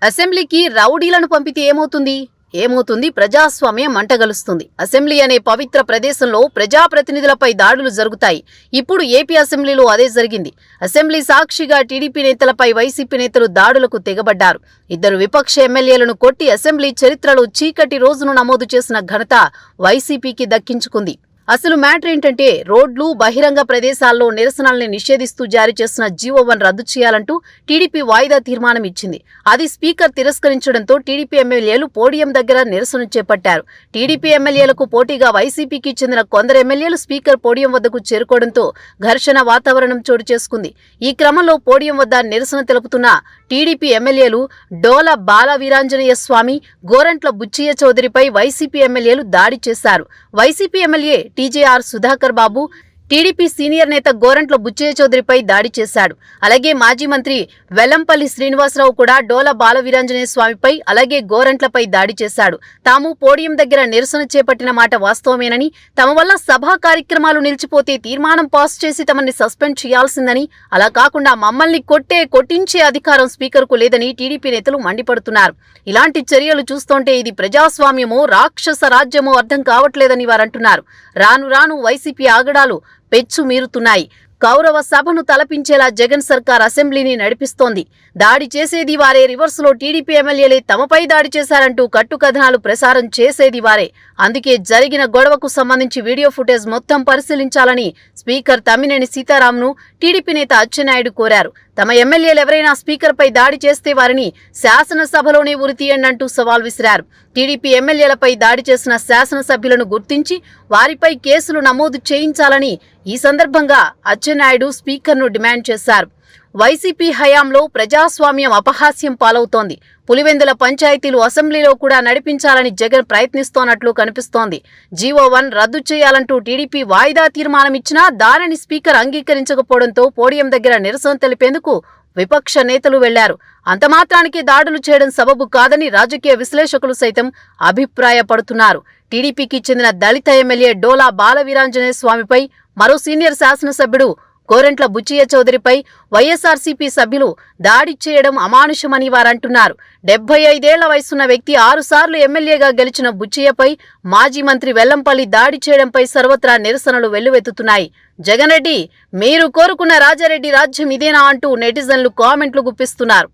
అసెంబ్లీకి రౌడీలను పంపితే ఏమవుతుంది ప్రజాస్వామ్యం మంటగలుస్తుంది. అసెంబ్లీ అనే పవిత్ర ప్రదేశంలో ప్రజాప్రతినిధులపై దాడులు జరుగుతాయి. ఇప్పుడు ఏపీ అసెంబ్లీలో అదే జరిగింది. అసెంబ్లీ సాక్షిగా టీడీపీ నేతలపై వైసీపీ నేతలు దాడులకు తెగబడ్డారు. ఇద్దరు విపక్ష ఎమ్మెల్యేలను కొట్టి అసెంబ్లీ చరిత్రలో చీకటి రోజును నమోదు చేసిన ఘనత వైసీపీకి దక్కించుకుంది. అసలు మ్యాటర్ ఏంటంటే, రోడ్లు, బహిరంగ ప్రదేశాల్లో నిరసనల్ని నిషేధిస్తూ జారీ చేసిన జీవో-1 రద్దు చేయాలంటూ టీడీపీ వాయిదా తీర్మానం ఇచ్చింది. అది స్పీకర్ తిరస్కరించడంతో టీడీపీ ఎమ్మెల్యేలు పోడియం దగ్గర నిరసన చేపట్టారు. టీడీపీ ఎమ్మెల్యేలకు పోటీగా వైసీపీకి చెందిన కొందరు ఎమ్మెల్యేలు స్పీకర్ పోడియం వద్దకు చేరుకోవడంతో ఘర్షణ వాతావరణం చోటు చేసుకుంది. ఈ క్రమంలో పోడియం వద్ద నిరసన తెలుపుతున్న టీడీపీ ఎమ్మెల్యేలు డోల బాలవీరాంజనేయ స్వామి, గోరంట్ల బుచ్చయ్య చౌదరిపై వైసీపీ ఎమ్మెల్యేలు దాడి చేశారు. వైసీపీ ఎమ్మెల్యే టీజేఆర్ సుధాకర్ బాబు టీడీపీ సీనియర్ నేత గోరంట్ల బుచ్చయ్య చౌదరిపై దాడి చేశాడు. అలాగే మాజీ మంత్రి వెల్లంపల్లి శ్రీనివాసరావు కూడా డోల బాలవీరాంజనేయ స్వామిపై, అలాగే గోరంట్లపై దాడి చేశాడు. తాము పోడియం దగ్గర నిరసన చేపట్టిన మాట వాస్తవమేనని, తమ వల్ల సభా కార్యక్రమాలు నిలిచిపోతే తీర్మానం పాస్ చేసి తమని సస్పెండ్ చేయాల్సిందని, అలా కాకుండా మమ్మల్ని కొట్టించే అధికారం స్పీకర్కు లేదని టీడీపీ నేతలు మండిపడుతున్నారు. ఇలాంటి చర్యలు చూస్తుంటే ఇది ప్రజాస్వామ్యమో రాక్షస రాజ్యమో అర్థం కావట్లేదని వారంటున్నారు. రాను రాను వైసీపీ ఆగడాలు పెచ్చు మీరుతున్నాయి. కౌరవ సభను తలపించేలా జగన్ సర్కార్ అసెంబ్లీని నడిపిస్తోంది. దాడి చేసేది వారే, రివర్స్లో టీడీపీ ఎమ్మెల్యేలే తమపై దాడి చేశారంటూ కట్టుకథనాలు ప్రసారం చేసేది వారే. అందుకే జరిగిన గొడవకు సంబంధించి వీడియో ఫుటేజ్ మొత్తం పరిశీలించాలని స్పీకర్ తమ్మినేని సీతారాంను టీడీపీ నేత అచ్చెన్నాయుడు కోరారు. తమ ఎమ్మెల్యేలు ఎవరైనా స్పీకర్పై దాడి చేస్తే వారిని శాసనసభలోనే ఉరితీయండంటూ సవాల్ విసిరారు. టీడీపీ ఎమ్మెల్యేలపై దాడి చేసిన శాసనసభ్యులను గుర్తించి వారిపై కేసులు నమోదు చేయించాలని ఈ సందర్భంగా అచ్చెన్నాయుడు స్పీకర్ను డిమాండ్ చేశారు. వైసీపీ హయాంలో ప్రజాస్వామ్యం అపహాస్యం పాలవుతోంది. పులివెందుల పంచాయతీలు అసెంబ్లీలో కూడా నడిపించాలని జగన్ ప్రయత్నిస్తోన్నట్లు కనిపిస్తోంది. జీవో-1 రద్దు చేయాలంటూ టీడీపీ వాయిదా తీర్మానం ఇచ్చినా దానిని స్పీకర్ అంగీకరించకపోవడంతో పోడియం దగ్గర నిరసన తెలిపేందుకు విపక్ష నేతలు వెళ్లారు. అంతమాత్రానికి దాడులు చేయడం సబబు కాదని రాజకీయ విశ్లేషకులు సైతం అభిప్రాయపడుతున్నారు. టీడీపీకి చెందిన దళిత ఎమ్మెల్యే డోలా బాలవీరాంజనేయ స్వామిపై, మరో సీనియర్ శాసనసభ్యుడు గోరంట్ల బుచ్చయ్య చౌదరిపై వైఎస్ఆర్సీపీ సభ్యులు దాడి చేయడం అమానుషమని వారంటున్నారు. 75 ఏళ్ల వయసున్న వ్యక్తి 6 సార్లు ఎమ్మెల్యేగా గెలిచిన బుచ్చయ్యపై మాజీ మంత్రి వెల్లంపల్లి దాడి చేయడంపై సర్వత్రా నిరసనలు వెల్లువెత్తుతున్నాయి. జగన్ రెడ్డి, మీరు కోరుకున్న రాజారెడ్డి రాజ్యం ఇదేనా అంటూ నెటిజన్లు కామెంట్లు గుప్పిస్తున్నారు.